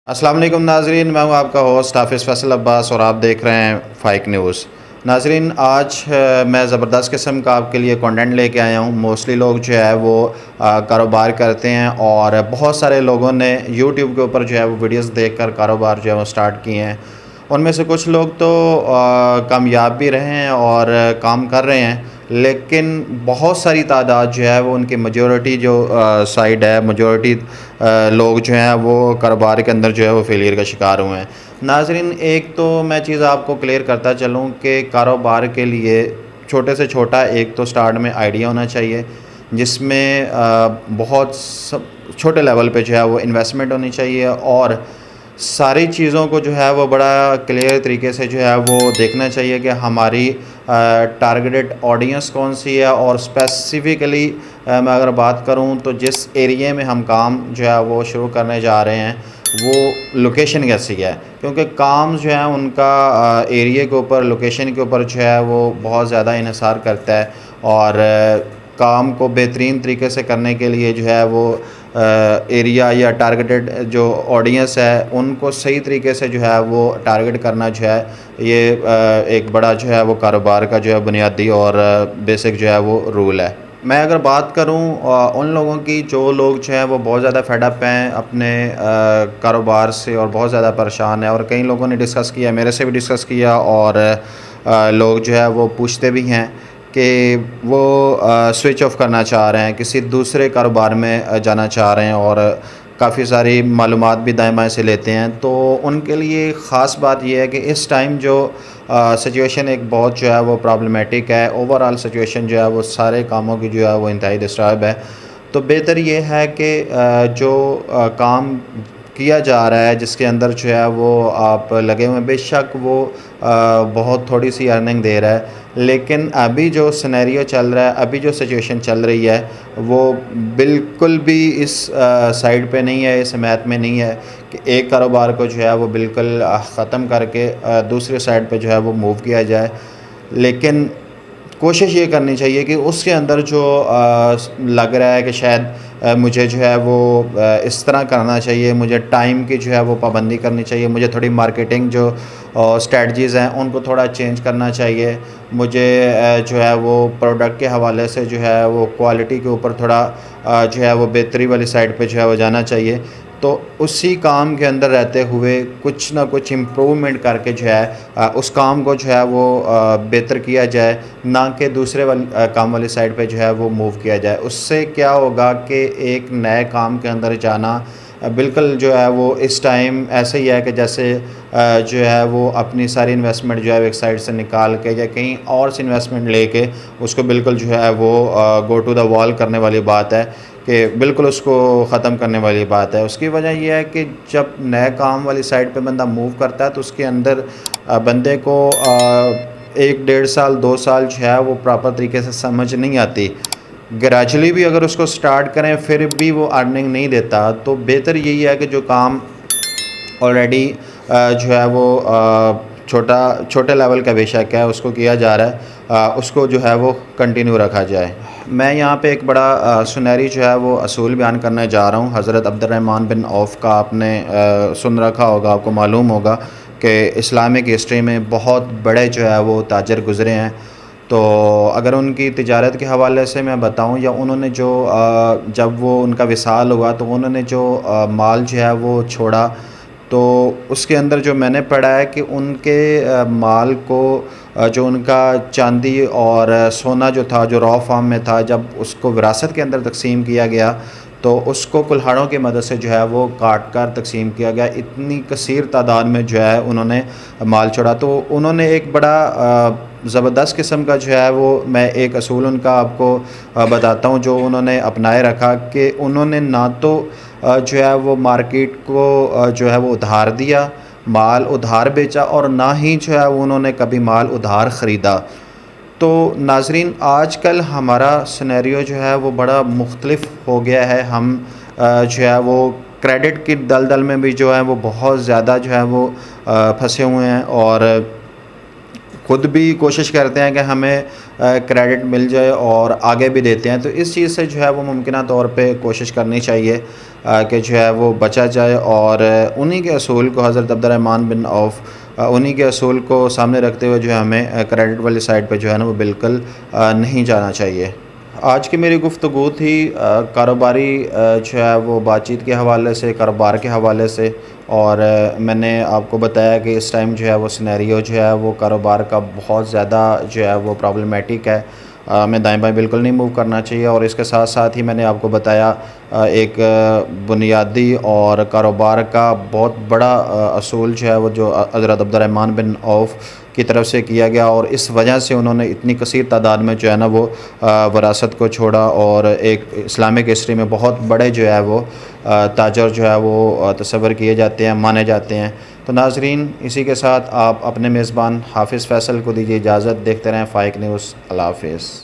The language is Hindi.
अस्सलाम वालेकुम नाजरीन, मैं हूं आपका होस्ट हाफिज़ फैसल अब्बास और आप देख रहे हैं फ़ाइक न्यूज़। नाजरीन, आज मैं ज़बरदस्त किस्म का आपके लिए कंटेंट लेके आया हूं। मोस्टली लोग जो है वो कारोबार करते हैं और बहुत सारे लोगों ने यूट्यूब के ऊपर जो है वो वीडियोस देखकर कारोबार जो है वो स्टार्ट किए हैं। उनमें से कुछ लोग तो कामयाब भी रहे हैं और काम कर रहे हैं, लेकिन बहुत सारी तादाद जो है वो उनकी मेजॉरिटी जो साइड है, मेजॉरिटी लोग जो हैं वो कारोबार के अंदर जो है वो फेलियर का शिकार हुए हैं। नाज़रीन, एक तो मैं चीज़ आपको क्लियर करता चलूँ कि कारोबार के लिए छोटे से छोटा एक तो स्टार्ट में आइडिया होना चाहिए, जिसमें बहुत छोटे लेवल पे जो है वो इन्वेस्टमेंट होनी चाहिए और सारी चीज़ों को जो है वो बड़ा क्लियर तरीके से जो है वो देखना चाहिए कि हमारी टारगेटेड ऑडियंस कौन सी है और स्पेसिफ़िकली मैं अगर बात करूं तो जिस एरिया में हम काम जो है वो शुरू करने जा रहे हैं वो लोकेशन कैसी है, क्योंकि काम जो है उनका एरिया के ऊपर, लोकेशन के ऊपर जो है वो बहुत ज़्यादा इन्हिसार करता है। और काम को बेहतरीन तरीके से करने के लिए जो है वो एरिया या टारगेटेड जो ऑडियंस है उनको सही तरीके से जो है वो टारगेट करना जो है ये एक बड़ा जो है वो कारोबार का जो है बुनियादी और बेसिक जो है वो रूल है। मैं अगर बात करूं उन लोगों की जो लोग जो हैं वो बहुत ज़्यादा फेडअप हैं अपने कारोबार से और बहुत ज़्यादा परेशान है, और कई लोगों ने डिस्कस किया, मेरे से भी डिस्कस किया और लोग जो है वो पूछते भी हैं कि वो स्विच ऑफ करना चाह रहे हैं, किसी दूसरे कारोबार में जाना चाह रहे हैं और काफ़ी सारी मालूमात भी दाएँ-बाएँ से लेते हैं। तो उनके लिए ख़ास बात ये है कि इस टाइम जो सिचुएशन एक बहुत जो है वो प्रॉब्लमेटिक है, ओवरऑल सिचुएशन जो है वो सारे कामों की जो है वो इंतहाई डिस्टर्ब है। तो बेहतर ये है कि जो काम किया जा रहा है, जिसके अंदर जो है वो आप लगे हुए हैं, बेशक वो बहुत थोड़ी सी अर्निंग दे रहा है, लेकिन अभी जो सिनेरियो चल रहा है, अभी जो सिचुएशन चल रही है वो बिल्कुल भी इस साइड पे नहीं है, इस हिमायत में नहीं है कि एक कारोबार को जो है वो बिल्कुल ख़त्म करके दूसरे साइड पे जो है वो मूव किया जाए। लेकिन कोशिश ये करनी चाहिए कि उसके अंदर जो लग रहा है कि शायद मुझे जो है वो इस तरह करना चाहिए, मुझे टाइम की जो है वो पाबंदी करनी चाहिए, मुझे थोड़ी मार्केटिंग जो स्ट्रेटजीज़ हैं उनको थोड़ा चेंज करना चाहिए, मुझे जो है वो प्रोडक्ट के हवाले से जो है वो क्वालिटी के ऊपर थोड़ा जो है वो बेहतरी वाली साइड पे जो है वो जाना चाहिए। तो उसी काम के अंदर रहते हुए कुछ ना कुछ इम्प्रूवमेंट करके जो है उस काम को जो है वो बेहतर किया जाए, ना कि दूसरे वाली काम वाली साइड पे जो है वो मूव किया जाए। उससे क्या होगा कि एक नए काम के अंदर जाना बिल्कुल जो है वो इस टाइम ऐसे ही है कि जैसे जो है वो अपनी सारी इन्वेस्टमेंट जो है एक साइड से निकाल के या कहीं और से इन्वेस्टमेंट लेके उसको बिल्कुल जो है वो गो टू द वॉल करने वाली बात है, कि बिल्कुल उसको ख़त्म करने वाली बात है। उसकी वजह यह है कि जब नए काम वाली साइड पे बंदा मूव करता है तो उसके अंदर बंदे को 1 डेढ़ साल 2 साल जो है वो प्रॉपर तरीके से समझ नहीं आती। ग्रेजुअली भी अगर उसको स्टार्ट करें फिर भी वो अर्निंग नहीं देता, तो बेहतर यही है कि जो काम ऑलरेडी जो है वो छोटे लेवल का बेशक है उसको किया जा रहा है, उसको जो है वो कंटिन्यू रखा जाए। मैं यहाँ पे एक बड़ा सुनहरी जो है वो असूल बयान करने जा रहा हूँ। हज़रत अब्दुर्रहमान बिन औफ़ का आपने सुन रखा होगा, आपको मालूम होगा कि इस्लामिक हिस्ट्री में बहुत बड़े जो है वो ताजर गुज़रे हैं। तो अगर उनकी तिजारत के हवाले से मैं बताऊं, या उन्होंने जो जब वो उनका विसाल हुआ तो उन्होंने जो माल जो है वो छोड़ा, तो उसके अंदर जो मैंने पढ़ा है कि उनके माल को जो उनका चांदी और सोना जो था, जो रॉ फॉर्म में था, जब उसको विरासत के अंदर तकसीम किया गया तो उसको कुल्हाड़ों की मदद से जो है वो काट कर तकसीम किया गया। इतनी कसीर तादाद में जो है उन्होंने माल छोड़ा। तो उन्होंने एक बड़ा ज़बरदस्त किस्म का जो है वो, मैं एक असूल उनका आपको बताता हूँ जो उन्होंने अपनाए रखा, कि उन्होंने ना तो जो है वो मार्केट को जो है वो उधार दिया, माल उधार बेचा, और ना ही जो है वो उन्होंने कभी माल उधार ख़रीदा। तो नाज़रीन, आजकल हमारा सिनेरियो जो है वो बड़ा मुख्तलिफ हो गया है। हम जो है वो क्रेडिट की दलदल में भी जो है वो बहुत ज़्यादा जो है वो फंसे हुए हैं, और खुद भी कोशिश करते हैं कि हमें क्रेडिट मिल जाए और आगे भी देते हैं। तो इस चीज़ से जो है वो मुमकिना तौर पे कोशिश करनी चाहिए कि जो है वो बचा जाए और उन्हीं के असूल को हज़रत अब्दुर्रहमान बिन औफ़ उन्हीं के असूल को सामने रखते हुए जो है हमें क्रेडिट वाली साइड पे जो है ना वो बिल्कुल नहीं जाना चाहिए। आज की मेरी गुफ्तगू थी कारोबारी जो है वो बातचीत के हवाले से, कारोबार के हवाले से, और मैंने आपको बताया कि इस टाइम जो है वो सिनेरियो जो है वो कारोबार का बहुत ज़्यादा जो है वो प्रॉब्लमेटिक है। हमें दाएँ-बाएँ बिल्कुल नहीं मूव करना चाहिए। और इसके साथ-साथ ही मैंने आपको बताया एक बुनियादी और कारोबार का बहुत बड़ा असूल जो है वो जो हज़रत अब्दुर्रहमान बिन औफ़ की तरफ से किया गया, और इस वजह से उन्होंने इतनी कसीर तादाद में जो है ना वो विरासत को छोड़ा और एक इस्लामिक हिस्ट्री में बहुत बड़े जो है वो ताजर जो है वो तस्वर किए जाते हैं, माने जाते हैं। तो नाज़रीन, इसी के साथ आप अपने मेज़बान हाफ़िज़ फ़ैसल को दीजिए इजाज़त। देखते रहें फ़ाइक न्यूज़। अल्लाह हाफ़िज़।